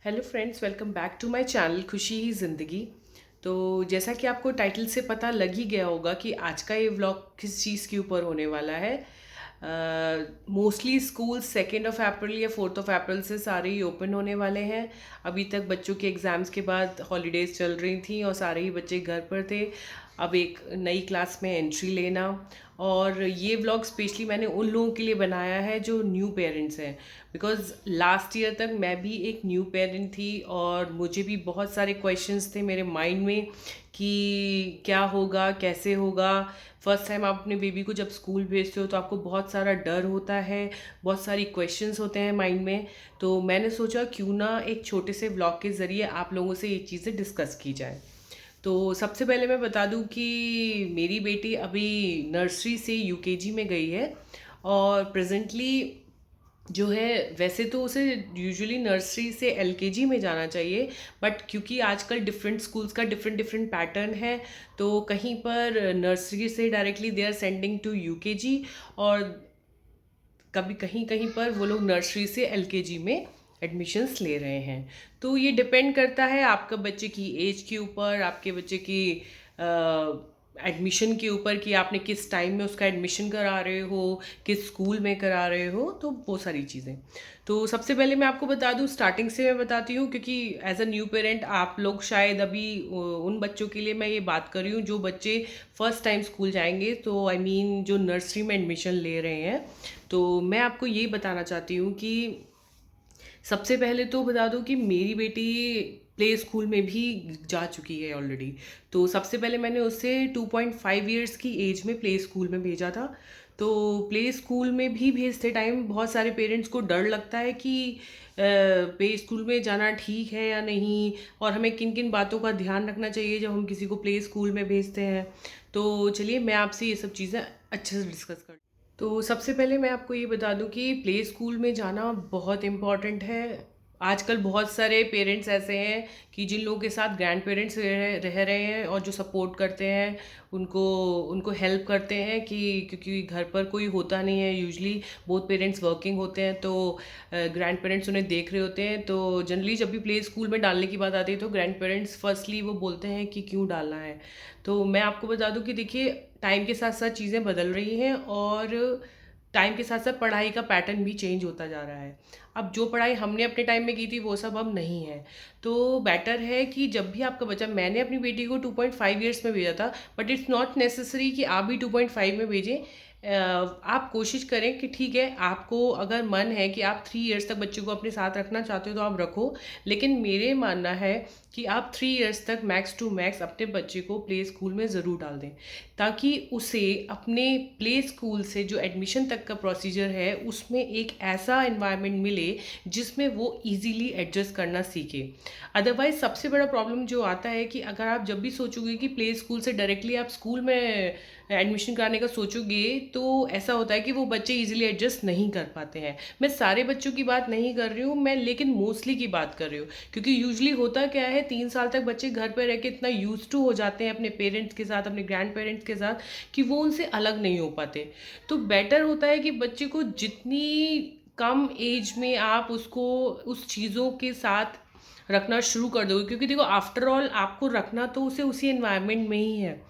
Hello friends, welcome back to my channel खुशी ही ज़िंदगी। तो जैसा कि आपको टाइटल से पता लग ही गया होगा कि आज का ये व्लॉग किस चीज़ के ऊपर होने वाला है। मोस्टली स्कूल 2 अप्रैल या 4 अप्रैल से सारे ही ओपन होने वाले हैं। अभी तक बच्चों के एग्ज़ाम्स के बाद हॉलीडेज़ चल रही थी और सारे ही बच्चे घर पर थे। अब एक नई क्लास में एंट्री लेना, और ये व्लॉग स्पेशली मैंने उन लोगों के लिए बनाया है जो न्यू पेरेंट्स हैं। बिकॉज़ लास्ट ईयर तक मैं भी एक न्यू पेरेंट थी और मुझे भी बहुत सारे क्वेश्चंस थे मेरे माइंड में कि क्या होगा, कैसे होगा। फर्स्ट टाइम आप अपने बेबी को जब स्कूल भेजते हो तो आपको बहुत सारा डर होता है, बहुत सारी क्वेश्चंस होते हैं माइंड में। तो मैंने सोचा क्यों ना एक छोटे से व्लॉग के ज़रिए आप लोगों से ये चीज़ें डिस्कस की जाए। तो सबसे पहले मैं बता दूं कि मेरी बेटी अभी नर्सरी से यूकेजी में गई है, और प्रेजेंटली जो है वैसे तो उसे यूजुअली नर्सरी से एलकेजी में जाना चाहिए, बट क्योंकि आजकल डिफरेंट स्कूल्स का डिफरेंट डिफरेंट पैटर्न है, तो कहीं पर नर्सरी से directly they are sending to UKG, और कभी कहीं कहीं पर वो लोग नर्सरी से एलकेजी में एडमिशन्स ले रहे हैं। तो ये डिपेंड करता है आपका बच्चे की एज के ऊपर, आपके बच्चे की एडमिशन के ऊपर कि आपने किस टाइम में उसका एडमिशन करा रहे हो, किस स्कूल में करा रहे हो, तो वो सारी चीज़ें। तो सबसे पहले मैं आपको बता दूं, स्टार्टिंग से मैं बताती हूँ क्योंकि एज अ न्यू पेरेंट आप लोग शायद अभी उन बच्चों के लिए मैं ये बात कर रही हूँ जो बच्चे फर्स्ट टाइम स्कूल जाएंगे, तो आई मीन जो नर्सरी में एडमिशन ले रहे हैं। तो मैं आपको ये बताना चाहती हूँ कि सबसे पहले तो बता दूं कि मेरी बेटी प्ले स्कूल में भी जा चुकी है ऑलरेडी। तो सबसे पहले मैंने उसे 2.5 ईयर्स की एज में प्ले स्कूल में भेजा था। तो प्ले स्कूल में भी भेजते टाइम बहुत सारे पेरेंट्स को डर लगता है कि प्ले स्कूल में जाना ठीक है या नहीं, और हमें किन किन बातों का ध्यान रखना चाहिए जब हम किसी को प्ले स्कूल में भेजते हैं। तो चलिए मैं आपसे ये सब चीज़ें अच्छे से डिस्कस कर। तो सबसे पहले मैं आपको ये बता दूं कि प्ले स्कूल में जाना बहुत इम्पॉर्टेंट है। आजकल बहुत सारे पेरेंट्स ऐसे हैं कि जिन लोगों के साथ ग्रैंड पेरेंट्स रह रहे हैं और जो सपोर्ट करते हैं, उनको उनको हेल्प करते हैं कि क्योंकि घर पर कोई होता नहीं है यूजली, बोथ पेरेंट्स वर्किंग होते हैं, तो ग्रैंड पेरेंट्स उन्हें देख रहे होते हैं। तो जनरली जब भी प्ले स्कूल में डालने की बात आती है तो ग्रैंड पेरेंट्स फर्स्टली वो बोलते हैं कि क्यों डालना है। तो मैं आपको बता दूं कि देखिए, टाइम के साथ साथ चीज़ें बदल रही हैं, और टाइम के साथ साथ पढ़ाई का पैटर्न भी चेंज होता जा रहा है। अब जो पढ़ाई हमने अपने टाइम में की थी वो सब अब नहीं है। तो बेटर है कि जब भी आपका बच्चा, मैंने अपनी बेटी को 2.5 ईयर्स में भेजा था, बट इट्स नॉट नेसेसरी कि आप भी 2.5 में भेजें। आप कोशिश करें कि ठीक है, आपको अगर मन है कि आप 3 ईयर्स तक बच्चे को अपने साथ रखना चाहते हो तो आप रखो, लेकिन मेरे मानना है कि आप 3 ईयर्स तक मैक्स टू मैक्स अपने बच्चे को प्ले स्कूल में ज़रूर डाल दें, ताकि उसे अपने प्ले स्कूल से जो एडमिशन तक का प्रोसीजर है उसमें एक ऐसा एनवायरनमेंट मिले जिसमें वो इजीली एडजस्ट करना सीखे। अदरवाइज सबसे बड़ा प्रॉब्लम जो आता है कि अगर आप जब भी सोचोगे कि प्ले स्कूल से डायरेक्टली आप स्कूल में एडमिशन कराने का सोचोगे, तो ऐसा होता है कि वो बच्चे इजीली एडजस्ट नहीं कर पाते हैं। मैं सारे बच्चों की बात नहीं कर रही हूँ मैं, लेकिन मोस्टली की बात कर रही हूँ, क्योंकि यूजली होता क्या है, 3 साल तक बच्चे घर पर रह के इतना यूज टू हो जाते हैं अपने पेरेंट्स के साथ, अपने ग्रैंड पेरेंट्स के साथ, कि वो उनसे अलग नहीं हो पाते। तो बेटर होता है कि बच्चे को जितनी कम एज में आप उसको उस चीज़ों के साथ रखना शुरू कर दोगे, क्योंकि देखो आफ्टर ऑल आपको रखना तो उसे उसी एनवायरनमेंट में ही है।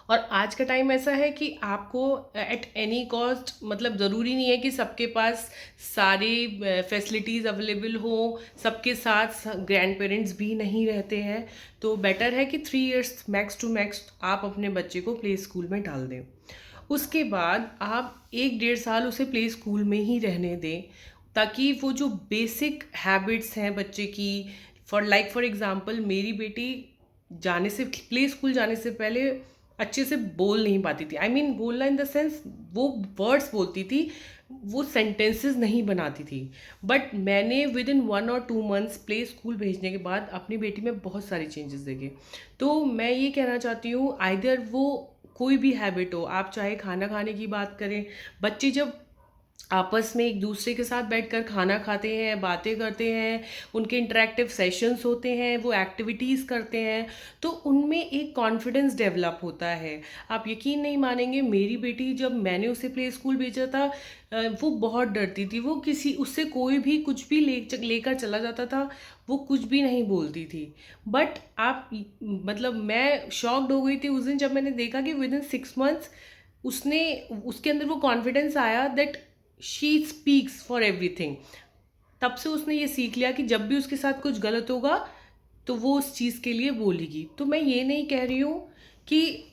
और आज का टाइम ऐसा है कि आपको एट एनी कॉस्ट, मतलब ज़रूरी नहीं है कि सबके पास सारी फैसिलिटीज़ अवेलेबल हो, सबके साथ ग्रैंड पेरेंट्स भी नहीं रहते हैं। तो बेटर है कि 3 ईयर्स मैक्स टू मैक्स आप अपने बच्चे को प्ले स्कूल में डाल दें। उसके बाद आप 1 डेढ़ साल उसे प्ले स्कूल में ही रहने दें, ताकि वो जो बेसिक हैबिट्स हैं बच्चे की, फॉर एग्ज़ाम्पल मेरी बेटी जाने से, प्ले स्कूल जाने से पहले अच्छे से बोल नहीं पाती थी। आई मीन बोलना इन द सेंस, वो वर्ड्स बोलती थी, वो सेंटेंसेस नहीं बनाती थी। बट मैंने विद इन 1 और 2 मंथ्स प्ले स्कूल भेजने के बाद अपनी बेटी में बहुत सारे चेंजेस देखे। तो मैं ये कहना चाहती हूँ, आइदर वो कोई भी हैबिट हो, आप चाहे खाना खाने की बात करें, बच्चे जब आपस में एक दूसरे के साथ बैठकर खाना खाते हैं, बातें करते हैं, उनके इंटरैक्टिव सेशंस होते हैं, वो एक्टिविटीज़ करते हैं, तो उनमें एक कॉन्फिडेंस डेवलप होता है। आप यकीन नहीं मानेंगे, मेरी बेटी जब मैंने उसे प्ले स्कूल भेजा था, वो बहुत डरती थी। वो किसी उससे कोई भी कुछ भी लेकर चला जाता था, वो कुछ भी नहीं बोलती थी। बट मतलब मैं शॉक्ड हो गई थी उस दिन जब मैंने देखा कि विदिन 6 मंथ्स उसने उसके अंदर वो कॉन्फिडेंस आया that she speaks for everything. तब से उसने ये सीख लिया कि जब भी उसके साथ कुछ गलत होगा तो वो उस चीज़ के लिए बोलेगी। तो मैं ये नहीं कह रही हूँ कि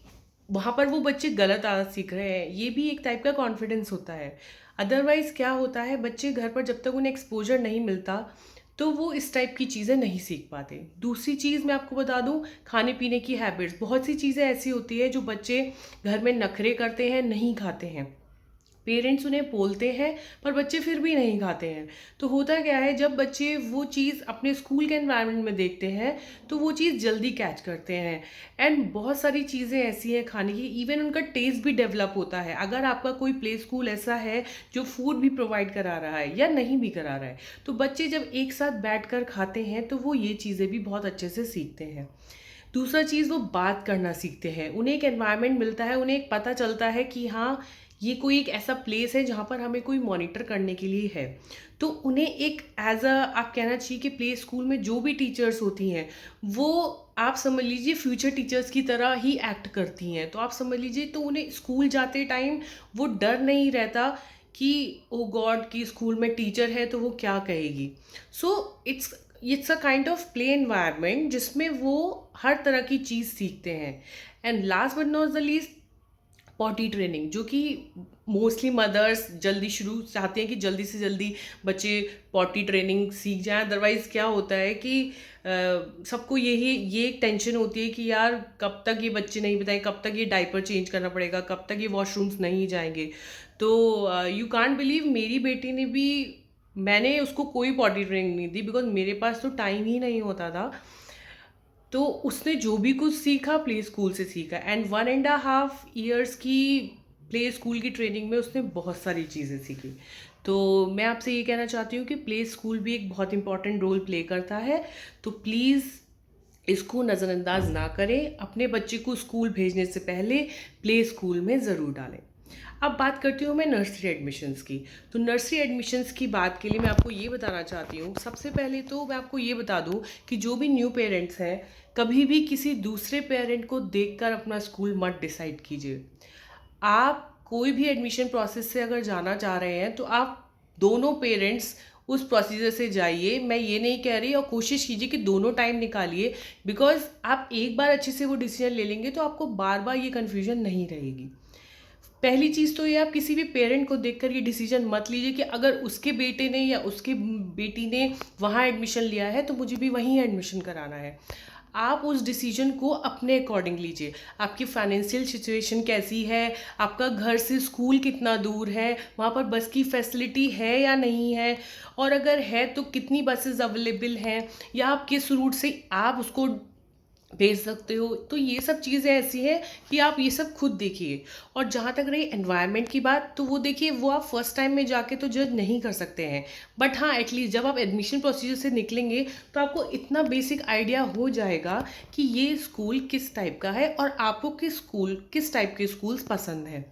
वहाँ पर वो बच्चे गलत आदत सीख रहे हैं, ये भी एक टाइप का कॉन्फिडेंस होता है। अदरवाइज़ क्या होता है, बच्चे घर पर जब तक उन्हें एक्सपोजर नहीं मिलता तो वो इस टाइप की चीज़ें नहीं सीख पाते। दूसरी चीज़ मैं आपको बता दूँ, खाने पीने की हैबिट्स, बहुत सी चीज़ें ऐसी होती है जो बच्चे घर में नखरे करते हैं, नहीं खाते हैं। पेरेंट्स उन्हें बोलते हैं पर बच्चे फिर भी नहीं खाते हैं। तो होता क्या है, जब बच्चे वो चीज़ अपने स्कूल के एनवायरनमेंट में देखते हैं तो वो चीज़ जल्दी कैच करते हैं। एंड बहुत सारी चीज़ें ऐसी हैं खाने की, इवन उनका टेस्ट भी डेवलप होता है। अगर आपका कोई प्ले स्कूल ऐसा है जो फूड भी प्रोवाइड करा रहा है या नहीं भी करा रहा है, तो बच्चे जब एक साथ बैठ कर खाते हैं तो वो ये चीज़ें भी बहुत अच्छे से सीखते हैं। दूसरा चीज़, वो बात करना सीखते हैं। उन्हें एक एनवायरनमेंट मिलता है, उन्हें एक पता चलता है कि हाँ, ये कोई एक ऐसा प्लेस है जहाँ पर हमें कोई मॉनिटर करने के लिए है। तो उन्हें एक एज़ आप कहना चाहिए कि प्ले स्कूल में जो भी टीचर्स होती हैं, वो आप समझ लीजिए फ्यूचर टीचर्स की तरह ही एक्ट करती हैं। तो आप समझ लीजिए, तो उन्हें स्कूल जाते टाइम वो डर नहीं रहता कि ओ गॉड कि स्कूल में टीचर है तो वो क्या कहेगी। So it's a kind of play environment जिसमें वो हर तरह की चीज़ सीखते हैं। And last but not the least, potty training, जो कि मोस्टली मदर्स जल्दी शुरू चाहते हैं कि जल्दी से जल्दी बच्चे पॉटी ट्रेनिंग सीख जाएं। अदरवाइज़ क्या होता है कि सबको ये एक टेंशन होती है कि यार कब तक ये बच्चे नहीं बताएं, कब तक ये डायपर चेंज करना पड़ेगा, कब तक ये वॉशरूम्स नहीं जाएंगे। तो यू कांट बिलीव, मेरी बेटी ने भी, मैंने उसको कोई पॉटी ट्रेनिंग नहीं दी बिकॉज मेरे पास तो टाइम ही नहीं होता था। तो उसने जो भी कुछ सीखा प्ले स्कूल से सीखा। एंड 1.5 years की प्ले स्कूल की ट्रेनिंग में उसने बहुत सारी चीज़ें सीखी। तो मैं आपसे ये कहना चाहती हूँ कि प्ले स्कूल भी एक बहुत इंपॉर्टेंट रोल प्ले करता है। तो प्लीज़ इसको नज़रअंदाज ना करें, अपने बच्चे को स्कूल भेजने से पहले प्ले स्कूल में ज़रूर डालें। अब बात करती हूँ मैं नर्सरी एडमिशन्स की। तो नर्सरी एडमिशन्स की बात के लिए मैं आपको ये बताना चाहती हूँ, सबसे पहले तो मैं आपको ये बता दूँ कि जो भी न्यू पेरेंट्स हैं, कभी भी किसी दूसरे पेरेंट को देखकर अपना स्कूल मत डिसाइड कीजिए। आप कोई भी एडमिशन प्रोसेस से अगर जाना चाह रहे हैं तो आप दोनों पेरेंट्स उस प्रोसीजर से जाइए। मैं ये नहीं कह रही, और कोशिश कीजिए कि दोनों टाइम निकालिए, बिकॉज आप एक बार अच्छे से वो डिसीजन ले लेंगे तो आपको बार बार ये कन्फ्यूजन नहीं रहेगी। पहली चीज़ तो ये, आप किसी भी पेरेंट को देखकर ये डिसीजन मत लीजिए कि अगर उसके बेटे ने या उसकी बेटी ने वहाँ एडमिशन लिया है तो मुझे भी वहीं एडमिशन कराना है। आप उस डिसीजन को अपने अकॉर्डिंग लीजिए। आपकी फाइनेंशियल सिचुएशन कैसी है, आपका घर से स्कूल कितना दूर है, वहाँ पर बस की फैसिलिटी है या नहीं है, और अगर है तो कितनी बसेस अवेलेबल हैं, या आप किस रूट से आप उसको भेज सकते हो। तो ये सब चीज़ें ऐसी हैं कि आप ये सब खुद देखिए। और जहाँ तक रही एनवायरनमेंट की बात, तो वो देखिए, वो आप फर्स्ट टाइम में जाके तो जज नहीं कर सकते हैं। बट हाँ, एटलीस्ट जब आप एडमिशन प्रोसीजर से निकलेंगे तो आपको इतना बेसिक आइडिया हो जाएगा कि ये स्कूल किस टाइप का है और आपको किस टाइप के स्कूल्स पसंद हैं।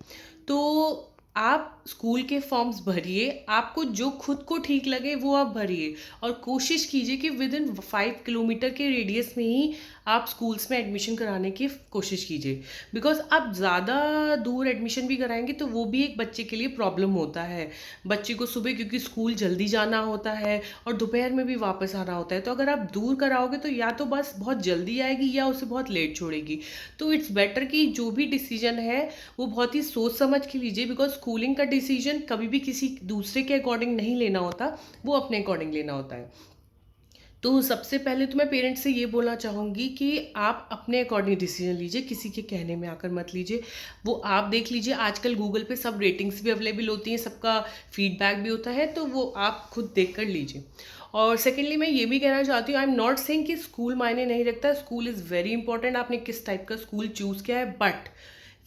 तो आप स्कूल के फॉर्म्स भरिए, आपको जो खुद को ठीक लगे वो आप भरिए, और कोशिश कीजिए कि विद इन 5 किलोमीटर के रेडियस में ही आप स्कूल्स में एडमिशन कराने की कोशिश कीजिए। बिकॉज आप ज़्यादा दूर एडमिशन भी कराएंगे तो वो भी एक बच्चे के लिए प्रॉब्लम होता है। बच्चे को सुबह क्योंकि स्कूल जल्दी जाना होता है और दोपहर में भी वापस आना होता है, तो अगर आप दूर कराओगे तो या तो बस बहुत जल्दी आएगी या उसे बहुत लेट छोड़ेगी। तो इट्स बेटर कि जो भी डिसीजन है वो बहुत ही सोच समझ के लीजिए, बिकॉज स्कूलिंग का डिसीजन कभी भी किसी दूसरे के अकॉर्डिंग नहीं लेना होता, वो अपने अकॉर्डिंग लेना होता है। तो सबसे पहले तो मैं पेरेंट्स से ये बोलना चाहूँगी कि आप अपने अकॉर्डिंग डिसीजन लीजिए, किसी के कहने में आकर मत लीजिए। वो आप देख लीजिए, आजकल गूगल पे सब रेटिंग्स भी अवेलेबल होती हैं, सबका फीडबैक भी होता है, तो वो आप खुद देख कर लीजिए। और सेकेंडली मैं ये भी कहना चाहती हूँ, आई एम नॉट सेइंग कि स्कूल मायने नहीं रखता, स्कूल इज़ वेरी इंपॉर्टेंट, आपने किस टाइप का स्कूल चूज़ किया है। बट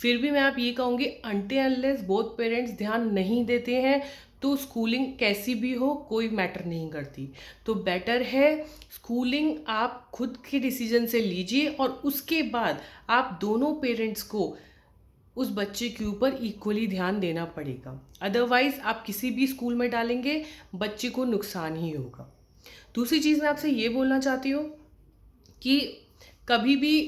फिर भी मैं आप ये कहूँगी, अनटिल अनलेस बोथ पेरेंट्स ध्यान नहीं देते हैं तो स्कूलिंग कैसी भी हो कोई मैटर नहीं करती। तो बेटर है स्कूलिंग आप खुद के डिसीजन से लीजिए और उसके बाद आप दोनों पेरेंट्स को उस बच्चे के ऊपर इक्वली ध्यान देना पड़ेगा। अदरवाइज़ आप किसी भी स्कूल में डालेंगे बच्चे को नुकसान ही होगा। दूसरी चीज़ मैं आपसे ये बोलना चाहती हूँ कि कभी भी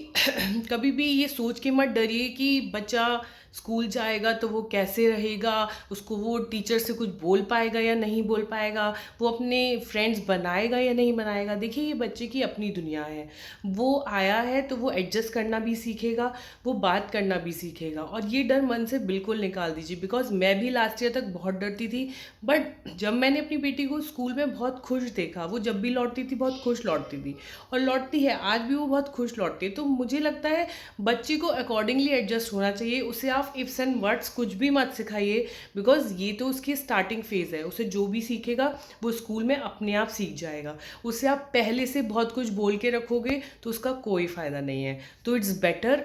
कभी भी ये सोच के मत डरिए कि बच्चा स्कूल जाएगा तो वो कैसे रहेगा, उसको वो टीचर से कुछ बोल पाएगा या नहीं बोल पाएगा, वो अपने फ्रेंड्स बनाएगा या नहीं बनाएगा। देखिए ये बच्चे की अपनी दुनिया है, वो आया है तो वो एडजस्ट करना भी सीखेगा, वो बात करना भी सीखेगा। और ये डर मन से बिल्कुल निकाल दीजिए, बिकॉज मैं भी लास्ट ईयर तक बहुत डरती थी, बट जब मैंने अपनी बेटी को स्कूल में बहुत खुश देखा, वो जब भी लौटती थी बहुत खुश लौटती थी और लौटती है आज भी, वो बहुत खुश लौटती है। तो मुझे लगता है बच्चे को अकॉर्डिंगली एडजस्ट होना चाहिए। उसे आप इफ्स एंड वर्ड्स कुछ भी मत सिखाइए, बिकॉज ये तो उसकी स्टार्टिंग फेज़ है। उसे जो भी सीखेगा वो स्कूल में अपने आप सीख जाएगा। उसे आप पहले से बहुत कुछ बोल के रखोगे तो उसका कोई फ़ायदा नहीं है। तो इट्स बेटर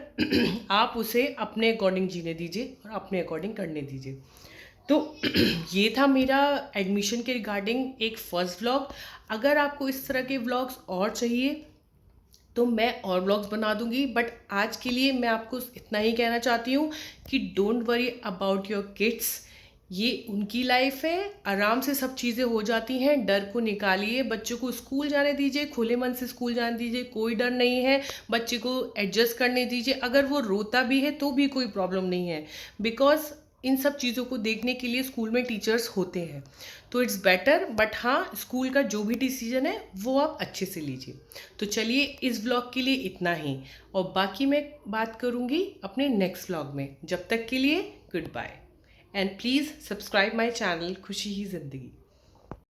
आप उसे अपने अकॉर्डिंग जीने दीजिए और अपने अकॉर्डिंग करने दीजिए। तो ये था मेरा एडमिशन के रिगार्डिंग एक फ़र्स्ट व्लॉग। अगर आपको इस तरह के व्लॉग्स और चाहिए तो मैं और व्लॉग्स बना दूंगी, बट आज के लिए मैं आपको इतना ही कहना चाहती हूँ कि don't worry about your kids. ये उनकी लाइफ है, आराम से सब चीज़ें हो जाती हैं। डर को निकालिए, बच्चों को स्कूल जाने दीजिए, खुले मन से स्कूल जाने दीजिए, कोई डर नहीं है। बच्चे को एडजस्ट करने दीजिए, अगर वो रोता भी है तो भी कोई प्रॉब्लम नहीं है, बिकॉज इन सब चीज़ों को देखने के लिए स्कूल में टीचर्स होते हैं। तो इट्स बेटर, बट हाँ स्कूल का जो भी डिसीजन है वो आप अच्छे से लीजिए। तो चलिए इस व्लॉग के लिए इतना ही, और बाकी मैं बात करूँगी अपने नेक्स्ट व्लॉग में। जब तक के लिए good bye, and please subscribe my channel खुशी ही ज़िंदगी।